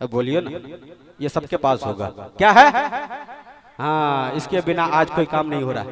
बोलिए ना, ये सबके पास होगा। क्या है? हाँ, इसके बिना आज कोई काम नहीं हो रहा।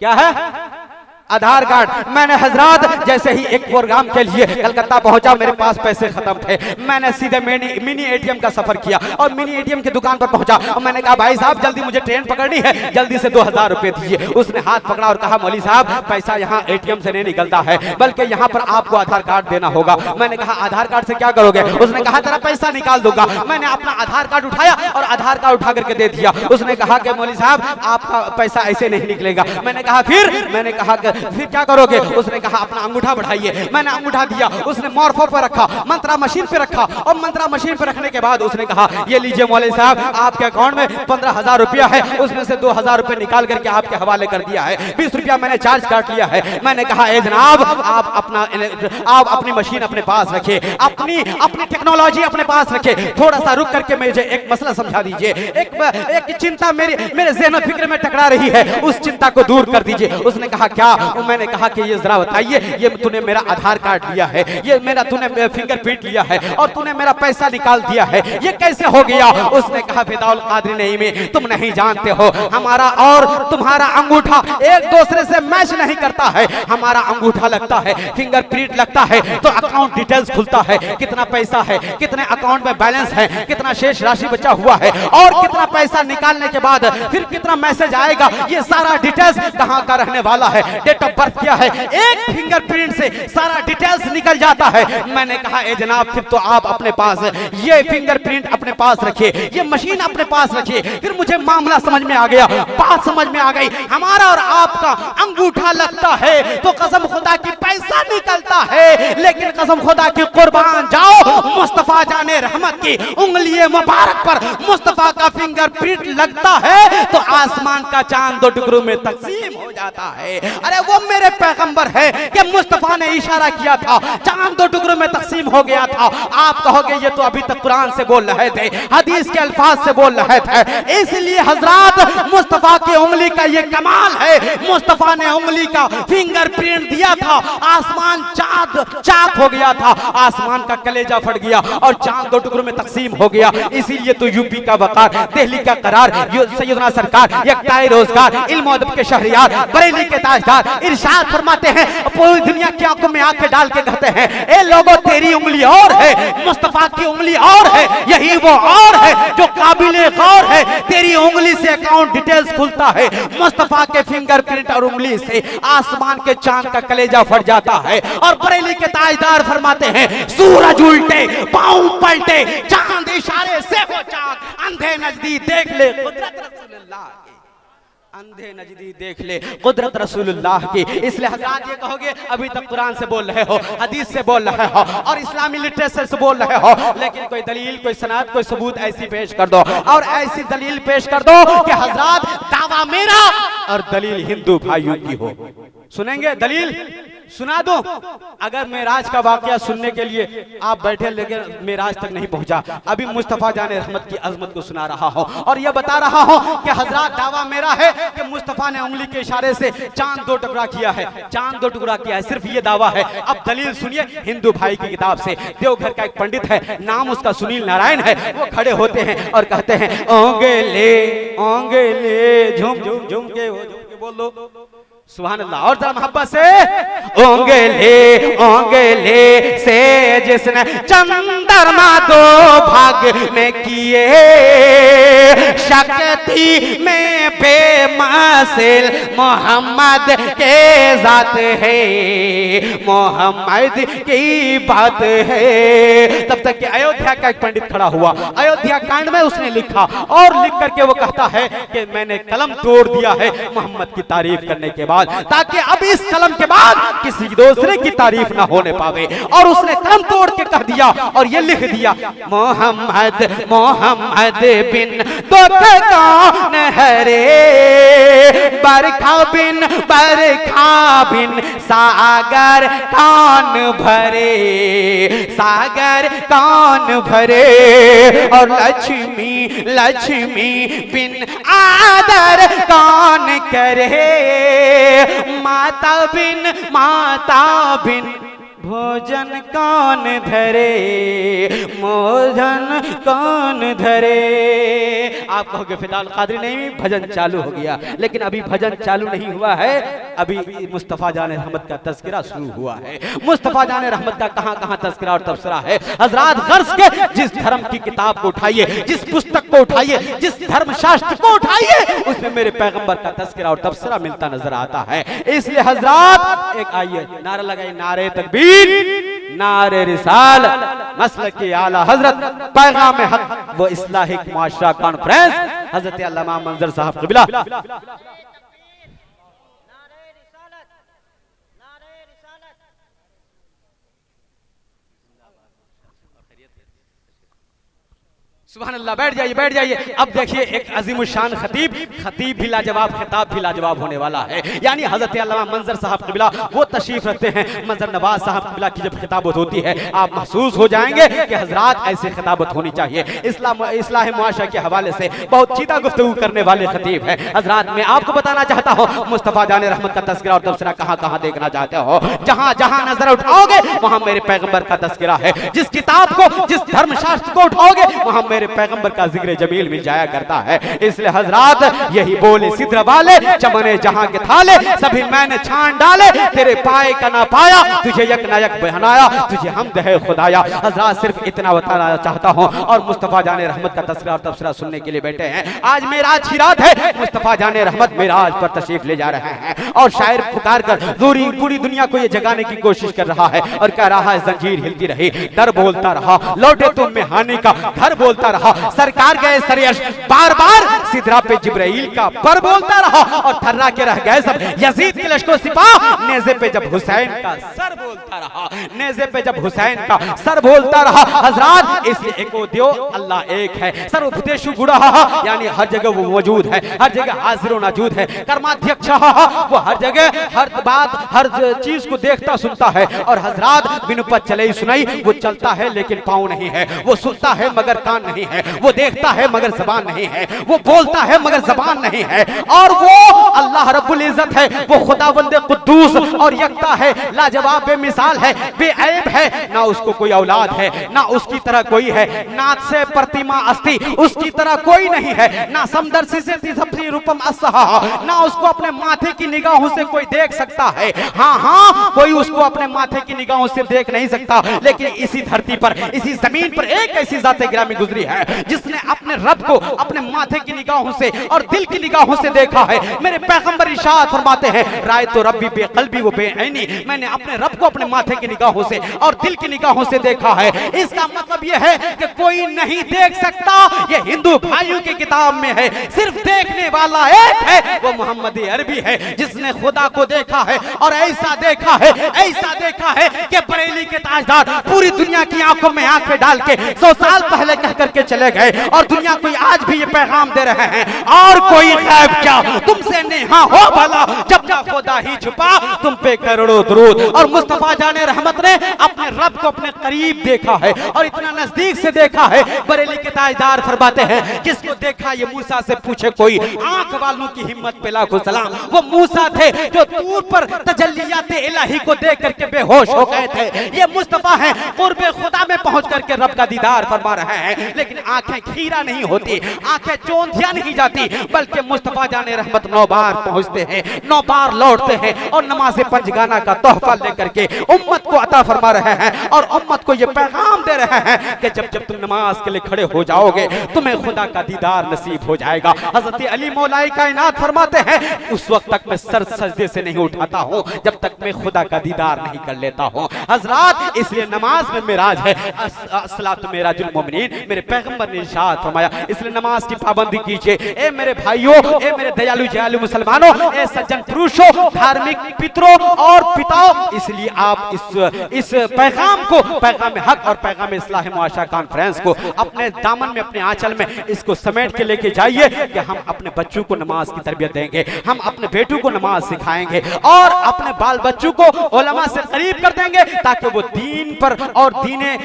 क्या है? आधार कार्ड। मैंने हजरात जैसे ही एक प्रोग्राम के लिए कलकत्ता पहुंचा, मेरे पास पैसे खत्म थे। मैंने सीधे मिनी एटीएम का सफर किया और मिनी एटीएम की दुकान पर पहुंचा और मैंने कहा भाई साहब जल्दी मुझे ट्रेन पकड़नी है, जल्दी से 2000 रुपए दीजिए। उसने हाथ पकड़ा और कहा मौली साहब पैसा यहाँ एटीएम से नहीं निकलता है, बल्कि यहाँ पर आपको आधार कार्ड देना होगा। मैंने कहा आधार कार्ड से क्या करोगे? उसने कहा तेरा पैसा निकाल दूंगा। मैंने अपना आधार कार्ड उठाया और आधार कार्ड उठा करके दे दिया। उसने कहा कि मौली साहब आपका पैसा ऐसे नहीं निकलेगा। मैंने कहा फिर क्या करोगे? उसने कहा अपना अंगूठा बढ़ाइए। मैंने अंगूठा दिया, उसने मॉर्फो पर रखा, मंत्रा मशीन पे रखा और मंत्रा मशीन पे रखने के बाद उसने कहा ये लीजिए मौलवी साहब आपके अकाउंट में 15,000 रुपया है, उसमें से 2,000 रुपए निकाल करके आपके हवाले कर दिया है, 20 रुपया मैंने चार्ज काट लिया है। मैंने कहा ए जनाब आप अपनी मशीन अपने पास रखे, अपनी टेक्नोलॉजी अपने पास रखे। थोड़ा सा रुक करके मुझे एक मसला समझा दीजिए, एक चिंता मेरे ज़हन फिक्र में टकरा रही है, उस चिंता को दूर कर दीजिए। उसने कहा क्या? मैंने कहा कि ये जरा बताइए, ये तूने मेरा आधार कार्ड लिया है, ये तूने फिंगरप्रिंट लिया है और तूने मेरा पैसा निकाल दिया है, ये कैसे हो गया? उसने कहा फिदाउल कादरी नहीं में तुम नहीं जानते हो, हमारा और तुम्हारा अंगूठा एक दूसरे से मैच नहीं करता है। हमारा अंगूठा लगता है, फिंगरप्रिंट लगता है तो अकाउंट डिटेल्स खुलता है, कितना पैसा है, कितने अकाउंट में बैलेंस है, कितना शेष राशि बचा हुआ है और कितना पैसा निकालने के बाद फिर कितना मैसेज आएगा, ये सारा डिटेल्स कहां का रहने वाला है, डेट ऑफ बर्थ क्या है, एक फिंगरप्रिंट से सारा डिटेल्स निकल जाता है। मैंने कहा ए जनाब फिर तो आप अपने पास ये फिंगरप्रिंट अपने पास रखिए, ये मशीन अपने पास रखिए। फिर मुझे मामला समझ में आ गया, बात समझ में आ गई। हमारा और आपका अंगूठा लगता है तो कसम खुदा की पैसा निकलता है, लेकिन कसम खुदा की कुर्बान जाओ मुस्तफा जाने रहमत की उंगली मुबारक पर मुस्तफा का फिंगरप्रिंट लगता है तो आसमान का चांद दो टुकड़ों में तकसीम हो जाता है। अरे वो मेरे पैगंबर है कि मुस्तफा ने इशारा किया था, चांद दो टुकड़ों में तकसीम हो गया था। आप कहोगे ये तो अभी तक कुरान से बोल रहे थे, हदीस के अल्फाज से बोल रहे थे। इसलिए हजरात मुस्तफा की उंगली का ये कमाल है, मुस्तफा ने उंगली का फिंगरप्रिंट दिया था, आसमान चाक हो गया था, आसमान का कलेजा फट गया और चांद दो टुकड़ों में तकसीम हो गया। इसीलिए तो यूपी का वकार, दिल्ली का करार, सैयदना सरकार यकताई रोजगार, इल्म अदब के शहरियार, बरेली के ताजदार इरशाद फरमाते हैं, पूरी दुनिया की आंखों में आंखें डाल के कहते हैं ए लोगों तेरी उंगली और है, मुस्तफा की उंगली और है, यही वो और है जो काबिले गौर है। तेरी उंगली से अकाउंट डिटेल्स खुलता है, मुस्तफा के फिंगरप्रिंट और उंगली से आसमान के चांद का कलेजा फट जाता है। और बरेली के ताजदार फरमाते हैं सूरज उल्टे पांव पलटे, चांद इशारे से वो चाक, अंधे नजदीक देख ले कुदरत रसूलुल्लाह की, अंधे नजदीक देख ले कुदरत रसूलुल्लाह की। इसलिए हजरात ये कहोगे अभी तक कुरान से बोल रहे हो, हदीस से बोल रहे हो और इस्लामी लिटरेचर से बोल रहे हो, लेकिन कोई दलील, कोई सनद, कोई सबूत ऐसी पेश कर दो और ऐसी दलील पेश कर दो कि हजरात दावा मेरा और दलील हिंदू भाइयों की हो। सुनेंगे? दलील सुना दो। अगर मेराज का वाकया सुनने के लिए आप बैठे लेकिन मेराज तक नहीं पहुंचा, अभी मुस्तफा जाने रहमत की अजमत को सुना रहा हो और यह बता रहा हो कि हजरात दावा मेरा है कि मुस्तफा ने उंगली के इशारे से चांद दो टुकड़ा किया है, चांद दो टुकड़ा किया है, सिर्फ ये दावा है। अब दलील सुनिए हिंदू भाई की किताब से। देवघर का एक पंडित है, नाम उसका सुनील नारायण है, वो खड़े होते हैं और कहते हैं ओंगे ले झूम झूम झूम के बोल दो सुभान अल्लाह। और जरा मोहब्बत से ओंगे ले से जिसने चंद्रमा दो भाग में किए, शक्ति में बेमसिल मोहम्मद के जात है, मोहम्मद की बात है। तब तक कि अयोध्या का एक पंडित खड़ा हुआ, अयोध्या कांड में उसने लिखा और लिख करके वो कहता है कि मैंने कलम तोड़ दिया है मोहम्मद की तारीफ करने के बाद, ताकि अब इस कलम के बाद किसी दूसरे की तारीफ ना होने पावे। और उसने कलम तोड़ के कह दिया और ये लिख दिया मोहम्मद मोहम्मद बिन तो कौन हरे, बरखा बिन सागर कौन भरे, सागर कौन भरे। और लक्ष्मी बिन आदर कौन करे, माता बिन भोजन कौन धरे, भोजन कौन धरे। आप कहोगे फिलहाल कादरी नहीं, भजन चालू हो गया, लेकिन अभी भजन चालू नहीं हुआ है, अभी मुस्तफ़ा जान रहमत का तज़किरा शुरू हुआ है। मुस्तफ़ा जान रहमत का कहां कहां तज़किरा और तबसरा है। हज़रात गर्ज के जिस धर्म की किताब को उठाइए, जिस पुस्तक को उठाइए, जिस धर्म शास्त्र को उठाइए, उसमें मेरे पैगंबर का तज़किरा और तबसरा मिलता नजर आता है। इसलिए हज़रात एक आइए नारा लगाइए, नारे तकबीर, नारे रिसालत, मसलक के आला हजरत पैगाम हक व इस्लाहिक मुआशरा कॉन्फ्रेंस हजरत अल्लामा मंजर साहब क़िबला। सुभान अल्लाह, बैठ जाइए बैठ जाइए। अब देखिए एक अजीमुशान खतीब, खतीब भी लाजवाब, खिताब भी लाजवाब होने वाला है। यानी हजरत अल्लामा मंजर साहब क़िबला वो तशरीफ रखते हैं। मंजर नवाज साहब क़िबला की जब खिताबत होती है, आप महसूस हो जाएंगे कि हजरात ऐसे खिताबत होनी चाहिए। इस्लाह मुआशरा के हवाले से बहुत चीता गुफ्तगू करने वाले खतीब है। हजरात मैं आपको बताना चाहता हूँ, मुस्तफ़ा जान रहमत का तज़किरा और तबसरा कहाँ कहाँ देखना चाहते हो, जहाँ जहाँ नजर उठाओगे वहाँ मेरे पैगंबर का तज़किरा है। जिस किताब को, जिस धर्म शास्त्र को उठाओगे वहाँ मेरे पैगंबर का जिक्र जमील मिल जाया करता है। इसलिए हजरात यही बोले सिद्र वाले, चमने जहां के थाले सभी मैंने छान डाले, तेरे पाए का ना पाया, तुझे यक ना यक बहनाया, तुझे हमद है खुदाया। हजरात सिर्फ इतना बताना चाहता हूं, और मुस्तफ़ा जाने रहमत का तज़किरा और तबसरा सुनने के लिए बैठे हैं। आज मेराज की रात है, मुस्तफ़ा जाने रहमत मेराज पर तशरीफ ले जा रहे हैं, और शायर पुकार कर पूरी दुनिया को ये जगाने की कोशिश कर रहा है, और कह रहा है जंजीर हिलती रही, दर बोलता रहा, लौटे तुम में हानि का घर बोलता रहा, सरकार गए सरयश बार बार, सिदरा पे जिब्राइल का पर बोलता रहा, और थर्रा के रह गए सब यजीद के लश्कर सिपाह, नेज़े पे जब हुसैन का सर बोलता रहा, नेज़े पे जब हुसैन का सर बोलता रहा। हजरात इसलिए एको दियो अल्लाह एक है, सर्वभूतेषु गुणः, यानी हर जगह वो मौजूद है, हर जगह हाजिर व मौजूद है। कर्माध्यक्ष वो हर जगह हर बात हर चीज को देखता सुनता है। और हजरात बिन पर चले सुनाई, वो चलता है लेकिन पाँव नहीं है, वो सुनता है मगर कान नहीं है, वो देखता है मगर जबान नहीं है, वो बोलता है मगर जबान नहीं है। और वो अल्लाह रब्बुल इज्जत है, वो खुदावंद कुद्दूस और यकता है, लाजवाब बेमिसाल है, बेऐब है, ना उसको कोई औलाद है, ना उसकी तरह कोई है, नाथ से प्रतिमा अस्थि उसकी तरह कोई नहीं है, ना समदर्शी से रूपम अस्सहा, ना उसको अपने माथे की निगाहों से कोई देख सकता है। हाँ हाँ, कोई उसको अपने माथे की निगाहों से देख नहीं सकता, लेकिन इसी धरती पर, इसी जमीन पर एक ऐसी जाते गिरामी गुजरी है जिसने अपने रब को अपने माथे की निगाहों से और दिल की निगाहों से देखा है। मेरे पैगंबर इरशाद फरमाते हैं, राय तो रब्बी बेक़ल्बी व बेऐनी, मैंने अपने रब को अपने माथे की निगाहों से और दिल की निगाहों से देखा है। इसका मतलब यह है कि कोई नहीं देख सकता, ये हिंदू भाइयों की किताब में है, सिर्फ देखने वाला एक है, वो मोहम्मद अरबी है, जिसने खुदा को देखा है। और ऐसा देखा है, ऐसा देखा है कि बरेली के ताजदार पूरी दुनिया की आंखों में आंखें डाल के 100 साल पहले कह करके चले गए, और दुनिया को आज भी ये पैगाम दे रहे हैं, और कोई गैब क्या तुमसे नेहा हो भला, जब तक खुदा ही छुपा तुम पे करोड़ों दुरूद। और मुस्तफा जाने रहमत ने अपने रब को अपने करीब देखा है, और इतना नजदीक से देखा है। बरेली के ताजदार फरमाते हैं, जिसको देखा ये मूसा से पूछे कोई, आंख वालों की हिम्मत पे लाखों सलाम। वो मूसा थे जो दूर पर तजल्लियात इलाही को देख करके बेहोश हो गए थे, ये मुस्तफा हैं कुर्बे खुदा में पहुंच करके रब का दीदार फरमा रहे हैं। लेकिन आंखें खीरा नहीं होती, आंखें चौंधिया नहीं जाती, बल्कि मुस्तफा जाने रहमत 9 बार पहुंचते हैं, 9 बार लौटते हैं, और नमाज पंजगाना का तोहफा लेकर के उम्मत को अता फरमा रहे हैं, और उम्मत को ये पैगाम दे रहे हैं कि जब जब तुम नमाज के लिए खड़े हो जाओगे तुम्हें खुदा का दीदार नसीब हो जाएगा। हजरत अली मौलाई कायनात फरमाते हैं, उस वक्त तक मैं सर सजदे से नहीं उठाता हूँ जब तक मैं खुदा का दीदार नहीं कर लेता हूँ। हजरात इसलिए नमाज में मेराज है, अस्सलातु मेराजुल मोमिनीन, मेरे पैगंबर ने इरशाद फरमाया, इसलिए नमाज की पाबंदी कीजिए। ए मेरे भाइयों, ए मेरे दयालु जयालु मुसलमानों, ए सज्जन पुरुषों, धार्मिक पितरों और पिताओं, इसलिए आप इस पैगाम को, पैगाम हक और पैगाम इस्लाह मुआशरा कॉन्फ्रेंस को अपने दामन में, अपने आंचल में इसको समेट के लेके जाइए कि हम अपने बच्चों को नमाज की तरबियत देंगे, हम अपने बेटों को नमाज सिखाएंगे, और अपने बाल बच्चों को उलमा से करीब कर देंगे, ताकि वो दीन पर और दीने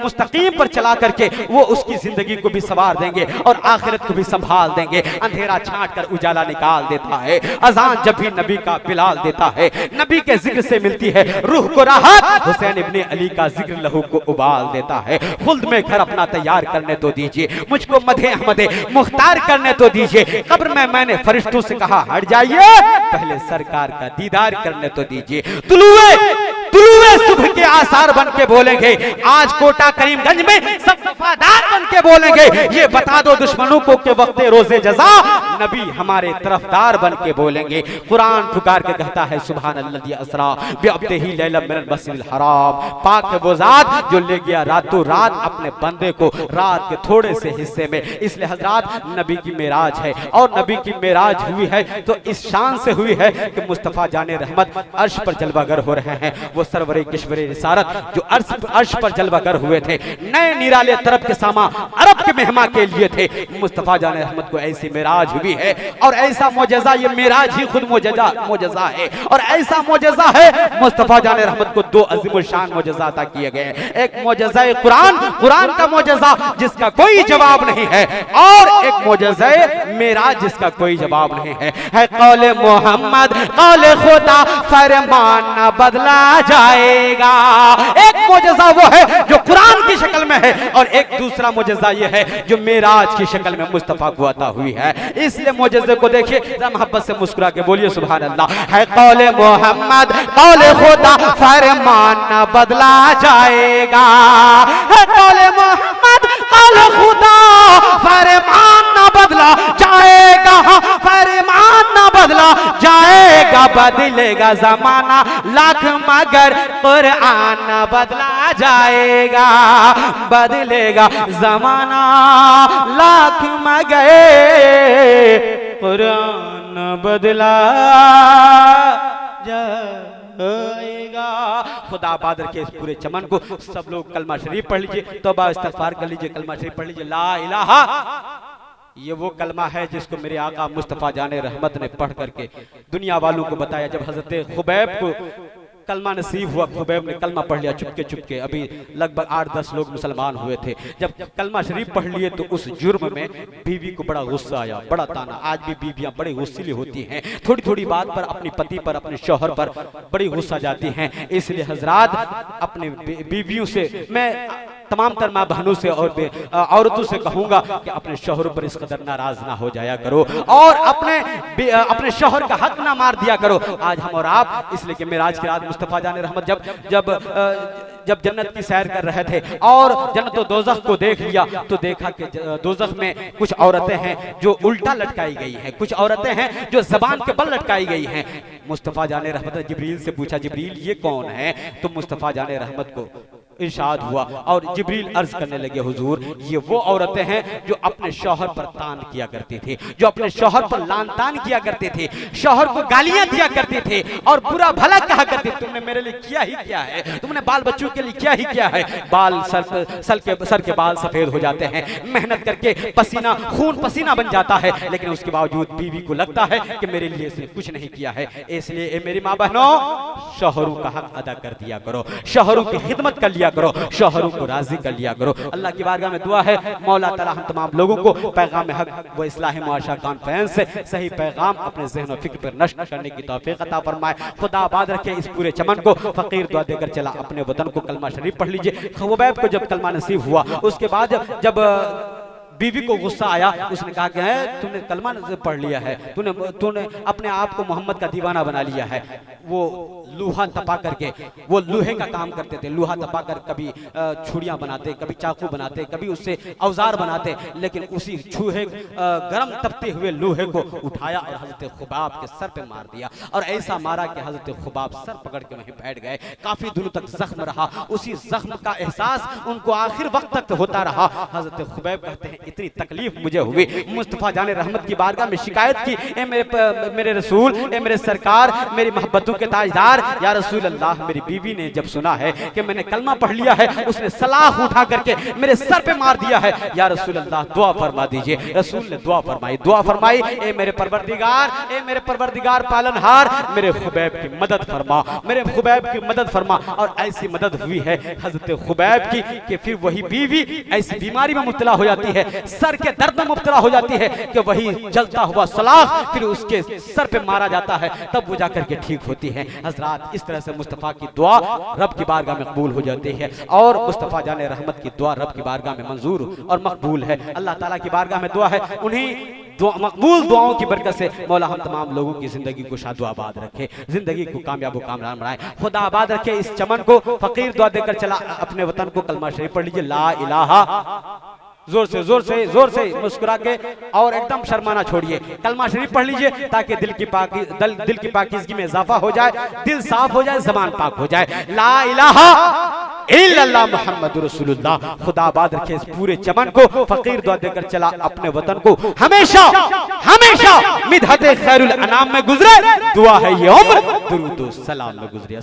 मुस्तकीम पर चला करके वो उसकी की जिंदगी को भी संवार देंगे और आखिरत को भी संभाल देंगे। अंधेरा छांट कर उजाला निकाल देता है। अजान जब भी नबी का बिलाल देता है, नबी के जिक्र से मिलती है रूह को राहत। हुसैन इब्ने अली का जिक्र लहू को उबाल देता है। खुल्द में घर अपना तैयार करने तो दीजिए, मुझको मदे अहमदे मुख्तार करने तो दीजिए। कब्र में मैंने फरिश्तों से कहा हट जाइए, पहले सरकार का दीदार करने तो दीजिए। तुलुए सुबह के आसार बन के बोलेंगे, आज कोटा करीमगंज में सब वफादार बन के बोलेंगे। ये बता दो दुश्मनों को के वक्त रोजे जजा नबी हमारे तरफदार बन के बोलेंगे। कुरान पुकार के कहता है सुभान अल्लज़ी असरा बिअब्दिही लैलन मिनल मस्जिदिल हराम। पाक है वो जात जो ले गया रातों रात अपने बंदे को रात के थोड़े से हिस्से में। इसलिए हजरात नबी की मेराज है, और नबी की मेराज हुई है तो इस शान से हुई है कि मुस्तफा जाने रहमत अर्श पर जलवागर हो रहे हैं। वो सरवरे किश्वरे रिसालत जो अर्श पर जलवागर हुए थे, नए निराले तरफ के सामा अरब के मेहमा के लिए थे। मुस्तफा जाने रहमत को ऐसी मेराज हुई है और ऐसा मोजज़ा, ये मेराज ही खुद मोजज़ा है। और ऐसा मोजज़ा है मुस्तफा जाने रहमत को दो अजीम शान मोजज़ा अता किए गए हैं। एक मोजज़ा कुरान का मोजज़ा जिसका कोई जवाब नहीं है, और एक मोजज़ा मेराज जिसका कोई जवाब नहीं है कौले मोहम्मद कौले खुदा फरमान न बदला जाएगा। एक मोजज़ा वो है जो कुरान की शक्ल में है, और एक दूसरा मोजज़ा ये है जो मेराज की शक्ल में मुस्तफा को अता हुई है। इसलिए मोजज़े को देखिए, मोहब्बत से मुस्कुरा के बोलिए सुभान अल्लाह। है कौले मोहम्मद कौले खुदा फरमान न बदला जाएगा। है कौले मोहम्मद कौले खुदा फरमान न बदला जाएगा। फरमान न बदला जाएगा, बदलेगा जमाना लाख मगर कुरान न बदला जाएगा। बदलेगा जमाना लाख मगर कुरान बदला जाएगा। खुदा बादर के इस पूरे चमन को सब लोग कलमा शरीफ पढ़ लीजिए, तौबा इस्तगफार कर लीजिए, कलमा शरीफ पढ़ लीजिए ला इलाहा। ये वो कलमा है जिसको मेरे आका मुस्तफा जाने रहमत ने पढ़ करके दुनिया वालों को बताया। जब हजरत खुबैब को कलमा नसीब हुआ, खुबैब ने कलमा पढ़ लिया चुपके चुपके। अभी लगभग 8-10 लोग मुसलमान हुए थे। जब कलमा शरीफ पढ़ लिए तो उस जुर्म में बीवी को बड़ा गुस्सा आया, बड़ा ताना। आज भी बीवियां बड़ी गुस्सीली होती हैं, थोड़ी थोड़ी बात पर अपने पति पर, अपने शौहर पर बड़ी गुस्सा जाती हैं। इसलिए हजरात अपने बीवियों से, मैं तमाम तर माँ बहनों से और औरतों से कहूंगा कि अपने शौहरों पर इस कदर नाराज ना हो जाया करो, और अपने शौहर का हक ना मार दिया करो। आज हम और आप, इसलिए कि मेराज की रात मुस्तफा जाने रहमत जब जन्नत की सैर कर रहे थे और जन्नत और दोज़ख को देख लिया, तो देखा कि दोज़ख में कुछ औरतें हैं जो उल्टा लटकाई गई हैं, कुछ औरतें हैं जो ज़बान के बल लटकाई गई हैं। मुस्तफा जाने रहमत ने जिब्रील से पूछा, जिब्रील ये कौन है? तो मुस्तफा जाने रहमत को इरशाद हुआ और जिब्रील अर्ज करने लगे, हुजूर ये वो औरतें हैं जो अपने शौहर पर तान किया करती थी, जो अपने शौहर पर लान तान किया करते थे, शौहर को गालियां दिया करते थे और बुरा भला कहा करते। तुमने मेरे लिए किया ही क्या है? तुमने बाल बच्चों के लिए किया ही क्या है? बाल सर के बाल सफेद हो जाते हैं, मेहनत करके पसीना खून पसीना बन जाता है, लेकिन उसके बावजूद बीवी को लगता है कि मेरे लिए इसने कुछ नहीं किया है। इसलिए मेरी माँ बहनों, शौहरों का हक अदा कर दिया करो, शौहरों की खिदमत कर लिया करो, शौहरों को राजी कर लिया करो। अल्लाह की बारगाह में दुआ है, मौला ताला हम तमाम लोगों को पैगाम हक व इस्लाह मुआशरा कॉन्फ्रेंस से सही पैगाम अपने ज़हन और फिक्र पर नश्र करने की तौफीक अता फरमाए। खुदा आबाद रखे इस पूरे चमन को। फकीर दुआ देकर चला अपने वतन को। कलमा शरीफ पढ़ लीजिए। खुबैब को जब कलमा नसीब हुआ, उसके बाद जब बीवी को गुस्सा आया, उसने कहा कि तूने कलमा पढ़ लिया है, तूने अपने आप को मोहम्मद का दीवाना बना लिया है। वो लोहा तपा करके, वो लोहे का काम करते थे, लोहा तपा कर कभी छुड़ियां बनाते, कभी चाकू बनाते, कभी उससे औजार बनाते, लेकिन उसी छूहे गरम तपते हुए लोहे को उठाया और हजरत खुबाब के सर पे मार दिया, और ऐसा मारा कि हजरत खुबाब सर पकड़ के वहीं बैठ गए। काफी दिनों तक जख्म रहा, उसी जख्म का एहसास उनको आखिर वक्त तक होता रहा। हजरत खुबैब कहते हैं इतनी तकलीफ मुझे हुई। मुस्तफ़ा जाने रहमत की बारगाह में शिकायत की, ए मेरे रसूल, ए मेरे सरकार, मेरी मोहब्बतों के ताजदार, या रसूल अल्लाह, मेरी बीवी ने जब सुना है कि मैंने कलमा पढ़ लिया है, उसने सलाख उठा करके मेरे सर पे मार दिया है, या रसूल अल्लाह दुआ फरमा दीजिए। रसूल ने दुआ फरमाई, ए मेरे परवरदिगार पालनहार, मेरे खुबैब की मदद फरमा, मेरे खुबैब की मदद फरमा। और ऐसी मदद हुई है हजरत खुबैब की कि फिर वही बीवी ऐसी बीमारी में मुब्तला हो जाती है, सर के दर्द में मुब्तला हो जाती है कि वही जलता हुआ सलाख फिर उसके सर पे मारा जाता है, तब वो जाकर के ठीक होती है। हजरात, इस तरह से मुस्तफ़ा की दुआ रब की बारगाह में कबूल हो जाती है, और मुस्तफ़ा जाने रहमत की दुआ रब की बारगाह में मंजूर और मकबूल है। अल्लाह ताला की बारगाह में दुआ है, उन्हीं मकबूल दुआओं की बरकत से मौला हम तमाम लोगों की जिंदगी को शादो आबाद रखे, जिंदगी को कामयाब कामरान बनाए, खुदा आबाद रखे। इस चमन को फकीर दुआ देकर चला अपने वतन को। कलमा शरीफ पढ़ लीजिए, ला इलाहा, जोर से मुस्कुरा के और एकदम शर्माना छोड़िए। कलमा शरीफ पढ़ लीजिए ताकि दिल की पाकीज़गी में इजाफा हो जाए, दिल साफ हो जाए, ज़बान पाक हो जाए। ला इलाहा इल्लल्लाह मुहम्मदुर रसूलुल्लाह। खुदा आबाद रखे इस पूरे चमन को। फकीर दुआ देकर चला अपने वतन को, हमेशा मिदहत खैरुल अनाम में गुजरे। दुआ है ये उम्र दुरूद सलाम में गुजरे।